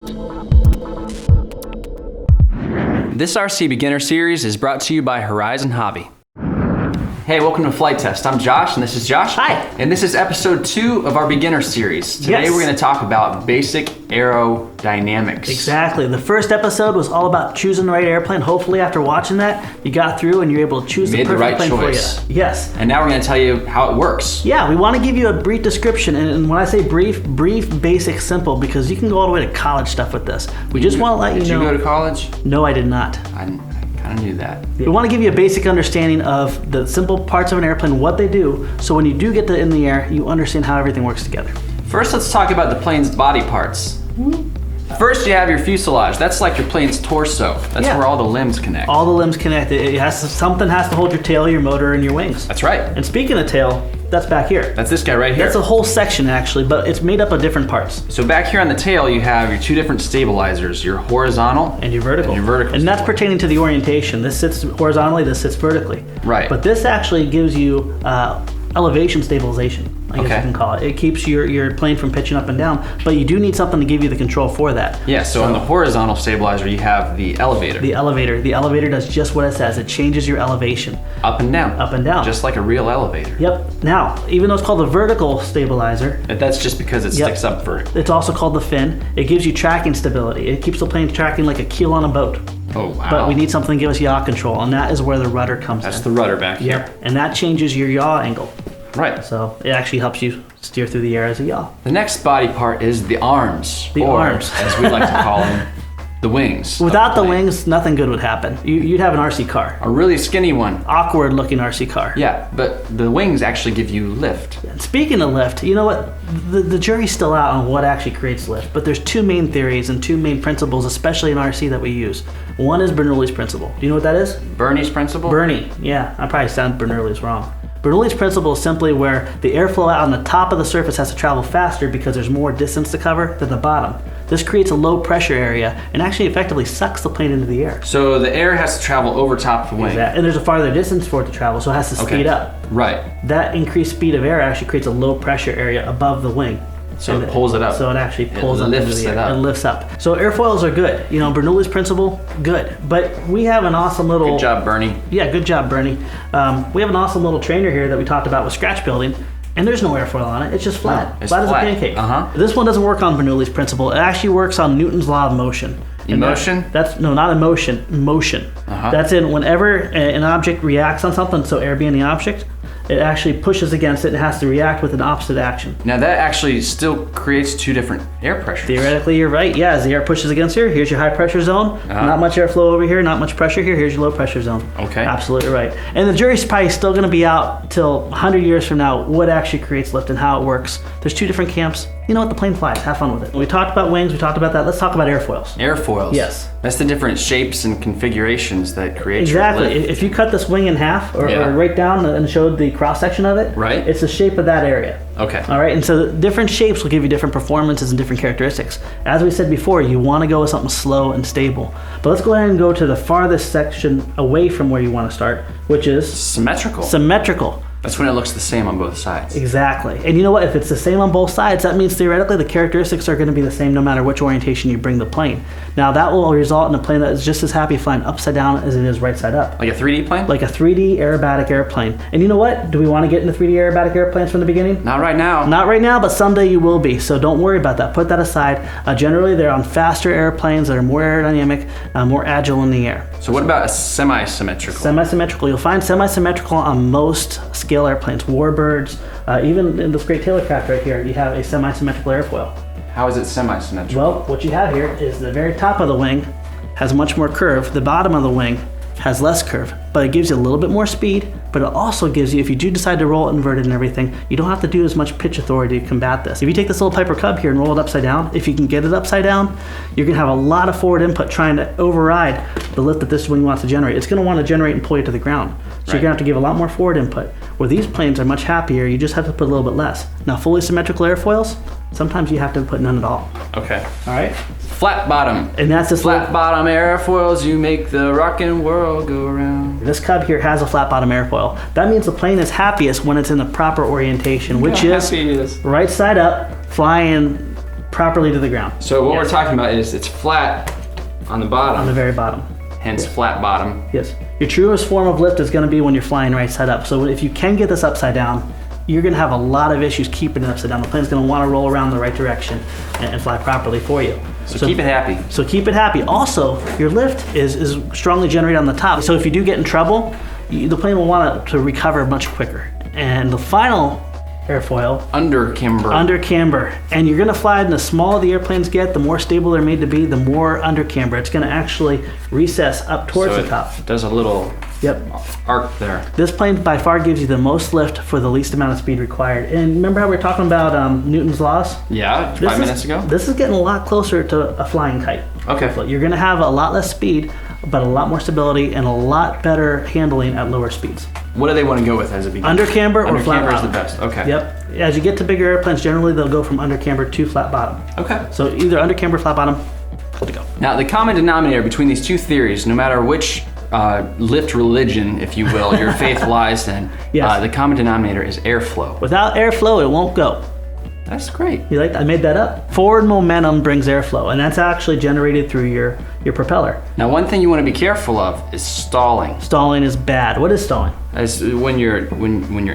This RC Beginner Series is brought to you by Horizon Hobby. Hey, welcome to Flite Test. I'm Josh, and this is Josh. Hi. And this is episode 2 of our beginner series. Today Yes. we're going to talk about basic aerodynamics. Exactly. The first episode was all about choosing the right airplane. Hopefully after watching that, you got through and you're able to choose the Made the perfect right plane choice. for you. Yes. And now we're going to tell you how it works. Yeah, we want to give you a brief description, and when I say brief, basic, simple, because you can go all the way to college stuff with this. We just want to let you know. Did you go to college? No, I did not. I kind of knew that. We want to give you a basic understanding of the simple parts of an airplane, what they do, so when you do get in the air, you understand how everything works together. First, let's talk about the plane's body parts. First, you have your fuselage. That's like your plane's torso. That's where all the limbs connect. All the limbs connect. Something has to hold your tail, your motor, and your wings. That's right. And speaking of tail, that's back here. That's this guy right here. That's a whole section actually, but it's made up of different parts. So back here on the tail, you have your 2 different stabilizers, your horizontal And your vertical. And that's pertaining to the orientation. This sits horizontally, this sits vertically. Right. But this actually gives you elevation stabilization, I guess you can call it. It keeps your plane from pitching up and down, but you do need something to give you the control for that. Yeah, so on the horizontal stabilizer, you have the elevator. The elevator does just what it says. It changes your elevation. Up and down. Up and down. Just like a real elevator. Yep. Now, even though it's called the vertical stabilizer, That's just because it sticks up vertically. it's also called the fin. It gives you tracking stability. It keeps the plane tracking like a keel on a boat. Oh, wow. But we need something to give us yaw control, and that is where the rudder comes in. That's the rudder back here. Yep. And that changes your yaw angle. Right. So it actually helps you steer through the air as a yaw. The next body part is the arms. The or, arms. as we like to call them, the wings. Without of the plane. wings, nothing good would happen. You'd have an RC car. A really skinny one. Awkward looking RC car. Yeah, but the wings actually give you lift. And speaking of lift, you know what? The jury's still out on what actually creates lift, but there's 2 main theories and 2 main principles, especially in RC, that we use. One is Bernoulli's principle. Do you know what that is? Bernie's principle? Bernie, yeah. I probably sound Bernoulli's wrong. Bernoulli's principle is simply where the airflow out on the top of the surface has to travel faster because there's more distance to cover than the bottom. This creates a low pressure area and actually effectively sucks the plane into the air. So the air has to travel over top of the wing. And there's a farther distance for it to travel, so it has to speed up. Right. That increased speed of air actually creates a low pressure area above the wing. So it pulls it up. So it actually pulls up into lifts the air. it up. It lifts up. So airfoils are good. You know, Bernoulli's principle, good. But we have an awesome little... Good job, Bernie. Yeah, good job, Bernie. We have an awesome little trainer here that we talked about with scratch building, and there's no airfoil on it. It's just flat. It's flat as a flat. pancake. Uh-huh. This one doesn't work on Bernoulli's principle. It actually works on Newton's law of motion. Emotion? That's no, not emotion. Motion. Uh-huh. That's in whenever an object reacts on something. So air being the object, it actually pushes against it and has to react with an opposite action. Now that actually still creates 2 different air pressures. Theoretically, you're right. Yeah, as the air pushes against here, here's your high pressure zone. Not much airflow over here, not much pressure here. Here's your low pressure zone. Okay. Absolutely right. And the jury's probably still going to be out till 100 years from now what actually creates lift and how it works. There's 2 different camps. You know what? The plane flies. Have fun with it. We talked about wings. We talked about that. Let's talk about airfoils. Airfoils. Yes. That's the different shapes and configurations that create Exactly. your lift. If you cut this wing in half or right down and showed the cross section of it, Right. it's the shape of that area. Okay. All right, and so the different shapes will give you different performances and different characteristics. As we said before, you want to go with something slow and stable. But let's go ahead and go to the farthest section away from where you want to start, which is Symmetrical. symmetrical. That's when it looks the same on both sides. Exactly. And you know what? If it's the same on both sides, that means theoretically the characteristics are going to be the same no matter which orientation you bring the plane. Now that will result in a plane that is just as happy flying upside down as it is right side up. Like a 3D plane? Like a 3D aerobatic airplane. And you know what? Do we want to get into 3D aerobatic airplanes from the beginning? Not right now. Not right now, but someday you will be. So don't worry about that. Put that aside. Generally, they're on faster airplanes that are more aerodynamic, more agile in the air. So what about a semi-symmetrical? Semi-symmetrical. You'll find semi-symmetrical on most scale airplanes. Warbirds, even in this great tailor craft right here, you have a semi-symmetrical airfoil. How is it semi-symmetrical? Well, what you have here is the very top of the wing has much more curve. The bottom of the wing has less curve, but it gives you a little bit more speed, but it also gives you, if you do decide to roll it inverted and everything, you don't have to do as much pitch authority to combat this. If you take this little Piper Cub here and roll it upside down, if you can get it upside down, you're gonna have a lot of forward input trying to override the lift that this wing wants to generate. It's gonna want to generate and pull you to the ground. So you're gonna have to give a lot more forward input. Where these planes are much happier, you just have to put a little bit less. Now, fully symmetrical airfoils, sometimes you have to put none at all. Okay. All right? Flat bottom. And that's this Flat bottom airfoils, you make the rockin' world go round. This Cub here has a flat bottom airfoil. That means the plane is happiest when it's in the proper orientation, which is right side up, flying properly to the ground. So what Yes. we're talking about is it's flat on the bottom. On the very bottom. Hence flat bottom. Yes. Your truest form of lift is going to be when you're flying right side up. So if you can get this upside down, you're going to have a lot of issues keeping it upside down. The plane's going to want to roll around the right direction and fly properly for you. So keep it happy. So keep it happy. Also, your lift is strongly generated on the top. So if you do get in trouble, the plane will want to recover much quicker. And the final airfoil, Under camber. under camber. And you're gonna fly it, and the smaller the airplanes get, the more stable they're made to be, the more under camber. It's gonna actually recess up towards So the top. it does a little Yep. arc there. This plane by far gives you the most lift for the least amount of speed required. And remember how we were talking about Newton's laws? Yeah, 5 minutes ago. This is getting a lot closer to a flying kite. Okay. So you're gonna have a lot less speed, but a lot more stability and a lot better handling at lower speeds. What do they want to go with as a beginner? Under camber or Under flat camber is bottom? the best. Okay. Yep. As you get to bigger airplanes, generally they'll go from under camber to flat bottom. Okay. So either under camber, flat bottom, good to go. Now the common denominator between these two theories, no matter which lift religion, if you will, your faith lies in, Yes. the common denominator is airflow. Without airflow, it won't go. That's great. You like that? I made that up. Forward momentum brings airflow, and that's actually generated through your propeller. Now one thing you want to be careful of is stalling. Stalling is bad. What is stalling? As when your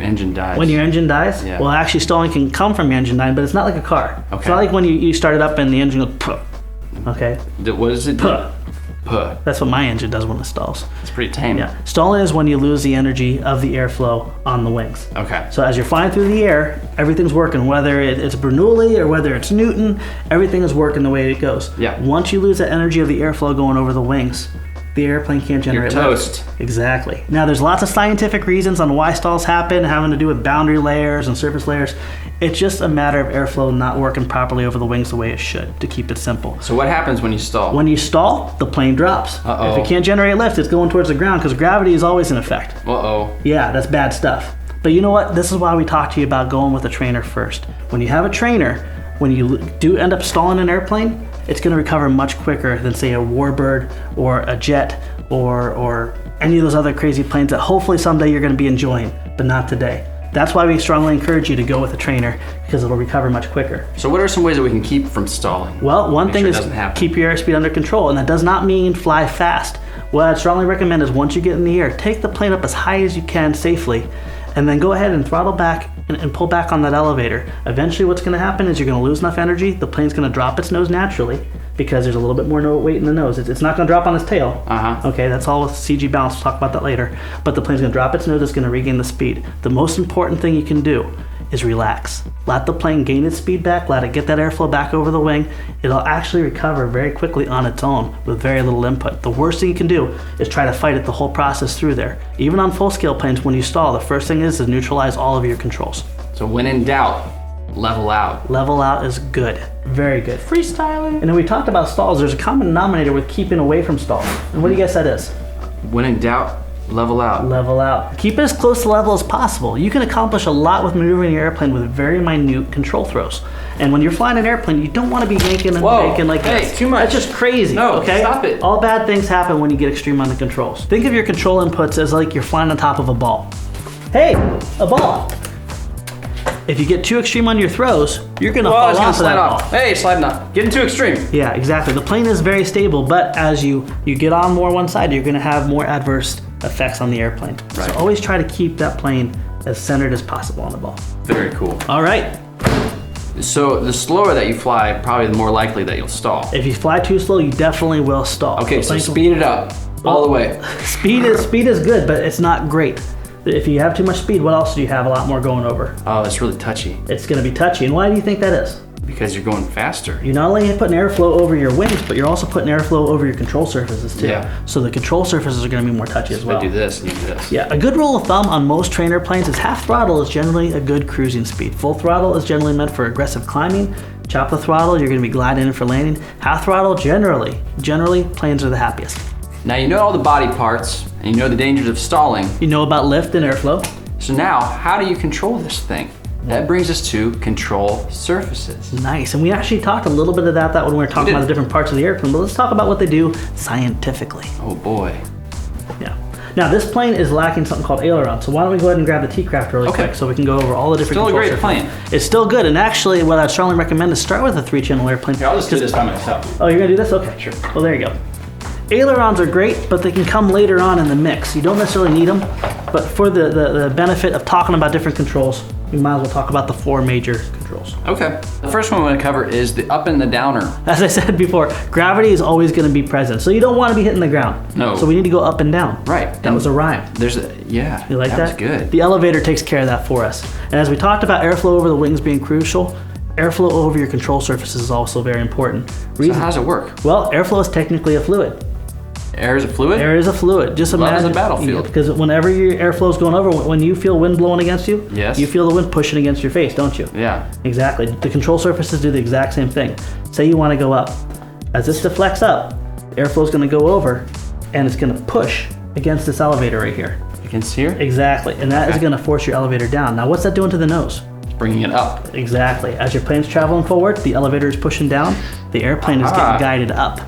engine dies. When your engine dies? Yeah. Well, actually, stalling can come from your engine dying, but it's not like a car. It's Okay. not like when you start it up and the engine goes, puh. Okay? What does it do? Puh. Puh. That's what my engine does when it stalls. It's pretty tame. Yeah. Stalling is when you lose the energy of the airflow on the wings. Okay. So as you're flying through the air, everything's working. Whether it's Bernoulli or whether it's Newton, everything is working the way it goes. Yeah. Once you lose the energy of the airflow going over the wings, the airplane can't generate You're lift. toast. Exactly. Now there's lots of scientific reasons on why stalls happen, having to do with boundary layers and surface layers. It's just a matter of airflow not working properly over the wings the way it should, to keep it simple. So what happens when you stall? When you stall, the plane drops. Uh-oh. If it can't generate lift, it's going towards the ground because gravity is always in effect. Uh-oh. Yeah, that's bad stuff. But you know what? This is why we talk to you about going with a trainer first. When you have a trainer, when you do end up stalling an airplane, it's going to recover much quicker than, say, a Warbird or a jet or any of those other crazy planes that hopefully someday you're going to be enjoying, but not today. That's why we strongly encourage you to go with a trainer, because it'll recover much quicker. So what are some ways that we can keep from stalling? Well, one Make thing sure it is doesn't happen. keep your airspeed under control, and that does not mean fly fast. What I'd strongly recommend is once you get in the air, take the plane up as high as you can safely, and then go ahead and throttle back and pull back on that elevator. Eventually what's going to happen is you're going to lose enough energy, the plane's going to drop its nose naturally, because there's a little bit more weight in the nose. It's not going to drop on its tail. Uh-huh. Okay, that's all with CG balance. We'll talk about that later. But the plane's going to drop its nose, it's going to regain the speed. The most important thing you can do is relax. Let the plane gain its speed back, let it get that airflow back over the wing. It'll actually recover very quickly on its own with very little input. The worst thing you can do is try to fight it the whole process through there. Even on full scale planes, when you stall, the first thing is to neutralize all of your controls. So when in doubt, level out. Level out is good. Very good. Freestyling. And then we talked about stalls. There's a common denominator with keeping away from stalls. And what do you guess that is? When in doubt, level out. Level out. Keep it as close to level as possible. You can accomplish a lot with maneuvering your airplane with very minute control throws. And when you're flying an airplane, you don't want to be yanking and Whoa. yanking like Hey, this. too much. That's just crazy. No, okay? stop it. All bad things happen when you get extreme on the controls. Think of your control inputs as like you're flying on top of a ball. Hey, a ball. If you get too extreme on your throws, you're gonna Well, fall it's gonna off of that slide ball. off. Hey, sliding off. Getting too extreme. Yeah, exactly. The plane is very stable, but as you get on more one side, you're going to have more adverse effects on the airplane. Right. So always try to keep that plane as centered as possible on the ball. Very cool. All right. So the slower that you fly, probably the more likely that you'll stall. If you fly too slow, you definitely will stall. Okay, so plane- speed it up all the way. Speed is good, but it's not great. If you have too much speed, what else do you have a lot more going over? Oh, it's really touchy It's going to be touchy. And why do you think that is? because you're going faster. You're not only putting airflow over your wings, but you're also putting airflow over your control surfaces too. Yeah. So the control surfaces are going to be more touchy as well. I do this and you do this. Yeah, a good rule of thumb on most trainer planes is half throttle is generally a good cruising speed. Full throttle is generally meant for aggressive climbing. Chop the throttle, you're going to be gliding in for landing. Half throttle, generally planes are the happiest. Now you know all the body parts and you know the dangers of stalling. You know about lift and airflow. So now, how do you control this thing? That brings us to control surfaces. Nice, and we actually talked a little bit about that when we were talking did. about the different parts of the airplane, but let's talk about what they do scientifically. Oh boy. Yeah. Now this plane is lacking something called aileron, so why don't we go ahead and grab the T-Craft really quick so we can go over all the different Still a control great surfaces. plane. It's still good, and actually what I'd strongly recommend is start with a 3-channel airplane. Here, I'll just do this by myself. Oh, you're gonna do this? Okay. Sure. Well, there you go. Ailerons are great, but they can come later on in the mix. You don't necessarily need them, but for the benefit of talking about different controls, we might as well talk about the 4 major controls. Okay. The first one we're going to cover is the up and the downer. As I said before, gravity is always going to be present, so you don't want to be hitting the ground. No. So we need to go up and down. Right. That was a rhyme. There's a, yeah. You like that? That was good. The elevator takes care of that for us. And as we talked about airflow over the wings being crucial, airflow over your control surfaces is also very important. So how does it work? Well, airflow is technically a fluid. Air is a fluid? Air is a fluid. Just Love imagine is a battlefield. because whenever your airflow is going over, when you feel wind blowing against you, Yes. you feel the wind pushing against your face, don't you? Yeah. Exactly. The control surfaces do the exact same thing. Say you want to go up. As this deflects up, airflow is going to go over, and it's going to push against this elevator right here. Against here? Exactly. And that is going to force your elevator down. Now, what's that doing to the nose? It's bringing it up. Exactly. As your plane's traveling forward, the elevator is pushing down, the airplane is getting guided up.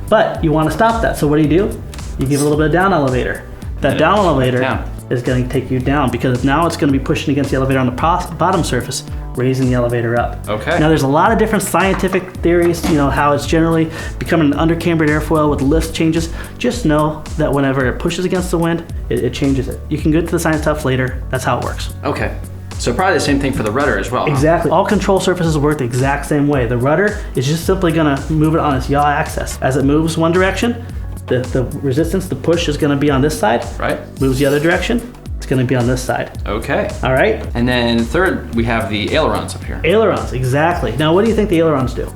But you want to stop that, so what do? You give a little bit of down elevator. That down elevator is going to take you down because now it's going to be pushing against the elevator on the bottom surface, raising the elevator up. Okay. Now there's a lot of different scientific theories, how it's generally becoming an undercambered airfoil with lift changes. Just know that whenever it pushes against the wind, it changes it. You can get to the science stuff later. That's how it works. Okay. So probably the same thing for the rudder as well. Exactly. All control surfaces work the exact same way. The rudder is just simply going to move it on its yaw axis. As it moves one direction, the resistance, the push is going to be on this side. Right. Moves the other direction, it's going to be on this side. Okay. All right. And then third, we have the ailerons up here. Ailerons, exactly. Now, what do you think the ailerons do?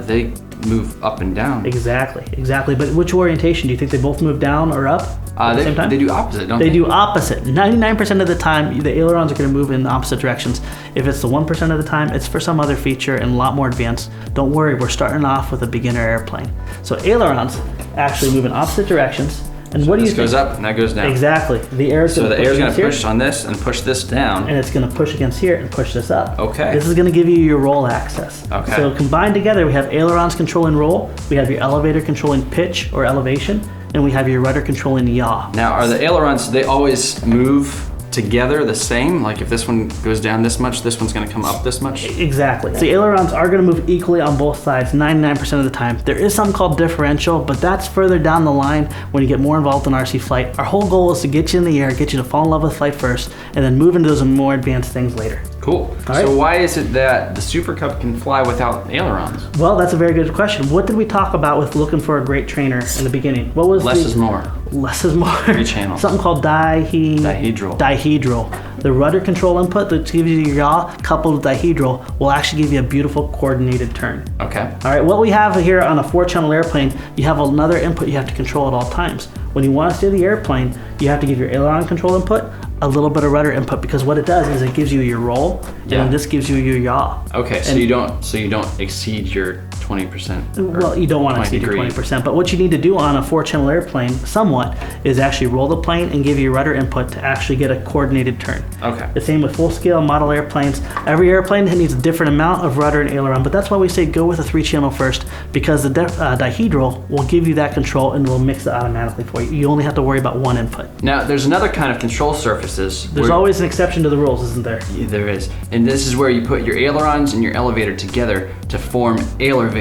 They move up and down. Exactly. But which orientation? Do you think they both move down or up at the same time? They do opposite, don't they? They do opposite. 99% of the time, the ailerons are going to move in the opposite directions. If it's the 1% of the time, it's for some other feature and a lot more advanced. Don't worry, we're starting off with a beginner airplane. So ailerons actually move in opposite directions. And what do you think? This goes up and that goes down. Exactly. The air is So going the to air is going to push push on this and push this down. and it's going to push against here and push this up. Okay. This is going to give you your roll axis. Okay. So combined together, we have ailerons controlling roll, we have your elevator controlling pitch or elevation, and we have your rudder controlling yaw. Now, are the ailerons, they always move together the same? Like if this one goes down this much, this one's going to come up this much? Exactly. The ailerons are going to move equally on both sides 99% of the time. There is something called differential, but that's further down the line when you get more involved in RC flight. Our whole goal is to get you in the air, get you to fall in love with flight first, and then move into those more advanced things later. Cool. right. So why is it that the Super Cub can fly without ailerons? Well, that's a very good question. What did we talk about with looking for a great trainer in the beginning? What was Less is more. Less is more. 3 channels. Something called Dihedral. Dihedral. The rudder control input that gives you your yaw coupled with dihedral will actually give you a beautiful coordinated turn. Okay. All right, what we have here on a 4-channel airplane, you have another input you have to control at all times. When you want to steer the airplane, you have to give your aileron control input a little bit of rudder input because what it does is it gives you your roll and this gives you your yaw. Okay, so you don't exceed your 20%. Well, you don't want to exceed your 20%, but what you need to do on a 4-channel airplane somewhat is actually roll the plane and give you rudder input to actually get a coordinated turn. Okay. The same with full-scale model airplanes. Every airplane needs a different amount of rudder and aileron, but that's why we say go with a 3-channel first because the dihedral will give you that control and will mix it automatically for you. You only have to worry about one input. Now, there's another kind of control surfaces. There's always an exception to the rules, isn't there? Yeah, there is. And this is where you put your ailerons and your elevator together to form ailervators.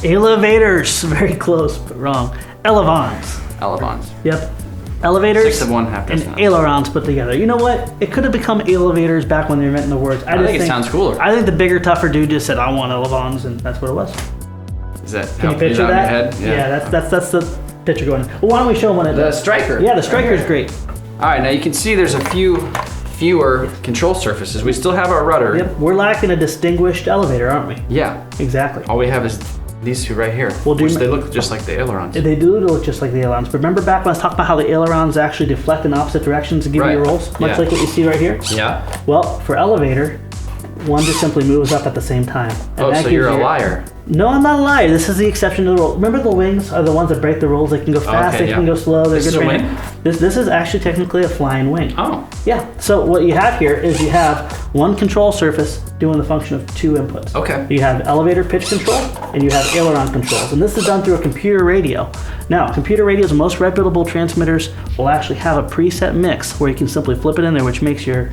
Elevators, very close, but wrong. Elevons. Elevons. Yep. Elevators 6 of 1, half and dozen. ailerons put together. You know what? It could have become elevators back when they were inventing the words. I think it sounds cooler. I think the bigger, tougher dude just said, I want elevons, and that's what it was. Is that Can how you picture in that? your head? Yeah, that's the picture going. Well, why don't we show them what it The does? striker. Yeah, the striker is great. All right, now you can see there's a fewer control surfaces. We still have our rudder. Yep, we're lacking a distinguished elevator, aren't we? Yeah. Exactly. All we have is these two right here, Well, which they look just like the ailerons. They do look just like the ailerons. But remember back when I was talking about how the ailerons actually deflect in opposite directions and give you your rolls? Much like what you see right here? Yeah. Well, for elevator, one just simply moves up at the same time. And Oh, that so gives you're a you- liar. No, I'm not a liar. This is the exception to the rule. Remember the wings are the ones that break the rules. They can go fast, Okay, they yeah. can go slow. They're This is good a training. wing? This is actually technically a flying wing. Oh. Yeah. So what you have here is you have one control surface doing the function of 2 inputs. Okay. You have elevator pitch control and you have aileron controls. And this is done through a computer radio. Now, computer radios and most reputable transmitters will actually have a preset mix where you can simply flip it in there, which makes your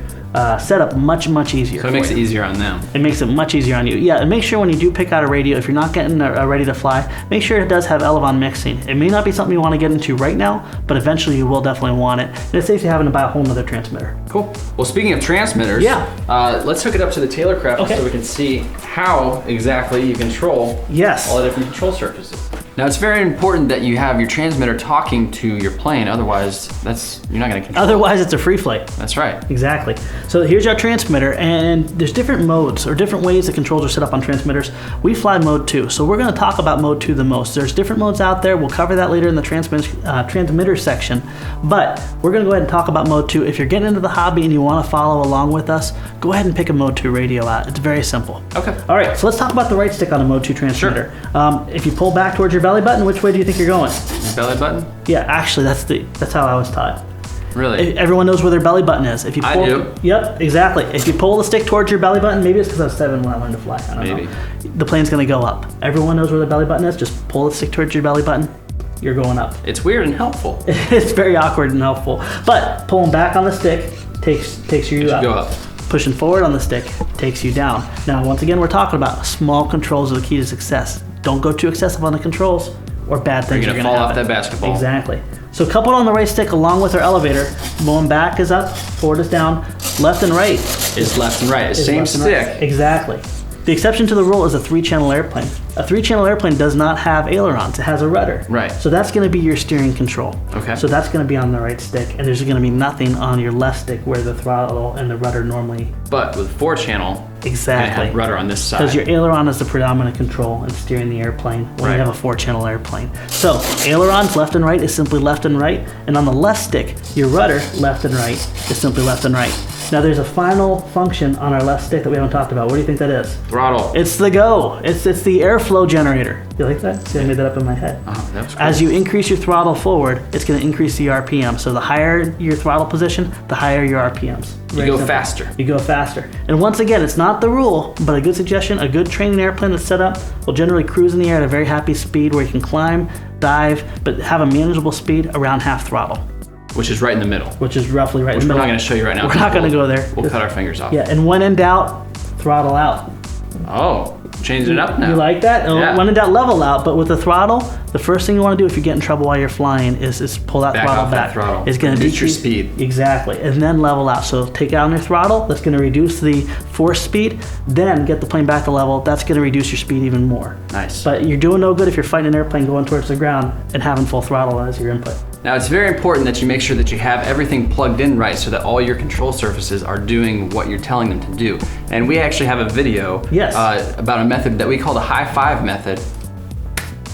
setup much easier. So it makes it easier on them. It makes it much easier on you. Yeah, and make sure when you do pick out a radio, if you're not getting ready to fly, make sure it does have elevon mixing. It may not be something you want to get into right now, but eventually you will definitely want it. And it saves you having to buy a whole nother transmitter. Cool. Well, speaking of transmitters, let's hook it up to the Taylorcraft so we can see how exactly you control all the different control surfaces. Now, it's very important that you have your transmitter talking to your plane, otherwise you're not going to control Otherwise, it's a free flight. That's right. Exactly. So here's our transmitter, and there's different modes or different ways the controls are set up on transmitters. We fly mode 2, so we're going to talk about mode 2 the most. There's different modes out there. We'll cover that later in the transmitter section, but we're going to go ahead and talk about mode 2. If you're getting into the hobby and you want to follow along with us, go ahead and pick a mode 2 radio out. It's very simple. Okay. All right, so let's talk about the right stick on a mode 2 transmitter. Sure. If you pull back towards your belly button, which way do you think you're going? Your belly button? Yeah, actually, that's how I was taught. Really? Everyone knows where their belly button is. If you pull, I do. Yep, exactly. If you pull the stick towards your belly button, maybe it's because I was 7 when I learned to fly. I don't know. The plane's going to go up. Everyone knows where the belly button is. Just pull the stick towards your belly button. You're going up. It's weird and helpful. It's very awkward and helpful. But pulling back on the stick takes you up. Go up. Pushing forward on the stick takes you down. Now, once again, we're talking about small controls are the key to success. Don't go too excessive on the controls, or bad things are going to fall happen. off that basketball. Exactly. So coupled on the right stick along with our elevator, going back is up, forward is down, left and right is left and right. Same stick. Right. Exactly. The exception to the rule is a 3-channel airplane. A 3-channel airplane does not have ailerons. It has a rudder. Right. So that's going to be your steering control. Okay. So that's going to be on the right stick, and there's going to be nothing on your left stick where the throttle and the rudder normally. But with 4-channel, exactly, have rudder on this side. because your aileron is the predominant control in steering the airplane when you have a 4-channel airplane. So ailerons left and right is simply left and right, and on the left stick, your rudder left and right is simply left and right. Now there's a final function on our left stick that we haven't talked about. What do you think that is? Throttle. It's the go. It's the airflow generator. You like that? See, I made that up in my head. Oh, that was cool. As you increase your throttle forward, it's going to increase the RPM. So the higher your throttle position, the higher your RPMs. You go faster. You go faster. And once again, it's not the rule, but a good suggestion, a good training airplane that's set up will generally cruise in the air at a very happy speed where you can climb, dive, but have a manageable speed around half throttle. Which is right in the middle. Which is roughly right in the Which middle. we're not going to show you right now. We're not going to go there. We'll cut our fingers off. Yeah, and when in doubt, throttle out. Oh, changing it up now. You like that? Yeah. When in doubt, level out. But with the throttle, the first thing you want to do if you get in trouble while you're flying is pull that throttle off back. That throttle. It's going to reduce your decrease speed. Exactly, and then level out. So take out your throttle. That's going to reduce the force speed. Then get the plane back to level. That's going to reduce your speed even more. Nice. But you're doing no good if you're fighting an airplane going towards the ground and having full throttle as your input. Now it's very important that you make sure that you have everything plugged in right so that all your control surfaces are doing what you're telling them to do. And we actually have a video about a method that we call the high five method.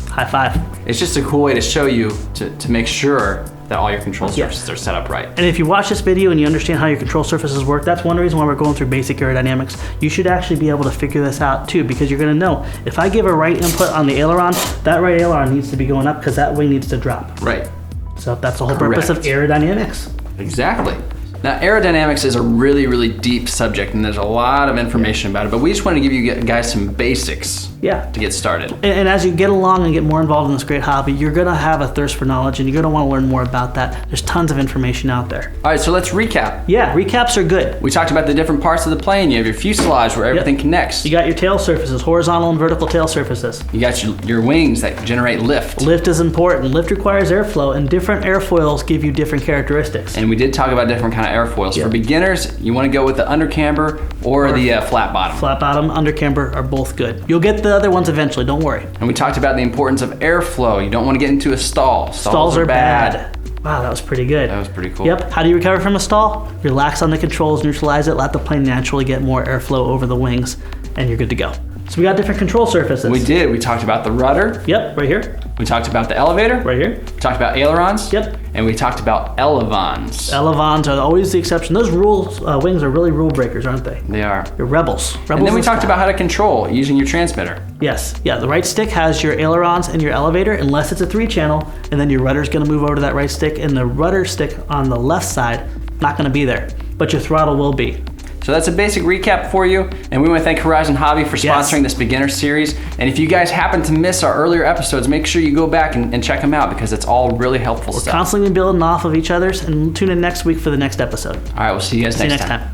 High five. It's just a cool way to show you to make sure that all your control surfaces are set up right. And if you watch this video and you understand how your control surfaces work, that's one reason why we're going through basic aerodynamics. You should actually be able to figure this out too, because you're going to know if I give a right input on the aileron, that right aileron needs to be going up because that wing needs to drop. Right. So that's the whole purpose of aerodynamics. Exactly. Now, aerodynamics is a really, really deep subject, and there's a lot of information about it, but we just want to give you guys some basics to get started. And as you get along and get more involved in this great hobby, you're going to have a thirst for knowledge, and you're going to want to learn more about that. There's tons of information out there. All right, so let's recap. Yeah, recaps are good. We talked about the different parts of the plane. You have your fuselage where everything connects. You got your tail surfaces, horizontal and vertical tail surfaces. You got your wings that generate lift. Lift is important. Lift requires airflow, and different airfoils give you different characteristics. And we did talk about different kind of airfoils. For beginners, you want to go with the undercamber or the flat bottom. Flat bottom, undercamber are both good. You'll get the other ones eventually, don't worry. And we talked about the importance of airflow. You don't want to get into a stall. Stalls are bad. Wow, that was pretty good. That was pretty cool. Yep. How do you recover from a stall? Relax on the controls, neutralize it, let the plane naturally get more airflow over the wings, and you're good to go. So we got different control surfaces. We did. We talked about the rudder. Yep, right here. We talked about the elevator. Right here. We talked about ailerons. Yep. And we talked about elevons. Elevons are always the exception. Those wings are really rule breakers, aren't they? They are. They're rebels. And then we talked about how to control using your transmitter. Yes. Yeah, the right stick has your ailerons and your elevator, unless it's a 3-channel, and then your rudder's going to move over to that right stick, and the rudder stick on the left side, not going to be there, but your throttle will be. So that's a basic recap for you, and we want to thank Horizon Hobby for sponsoring this beginner series. And if you guys happen to miss our earlier episodes, make sure you go back and check them out because it's all really helpful stuff. We're constantly building off of each other's, and tune in next week for the next episode. All right, we'll see you guys next time.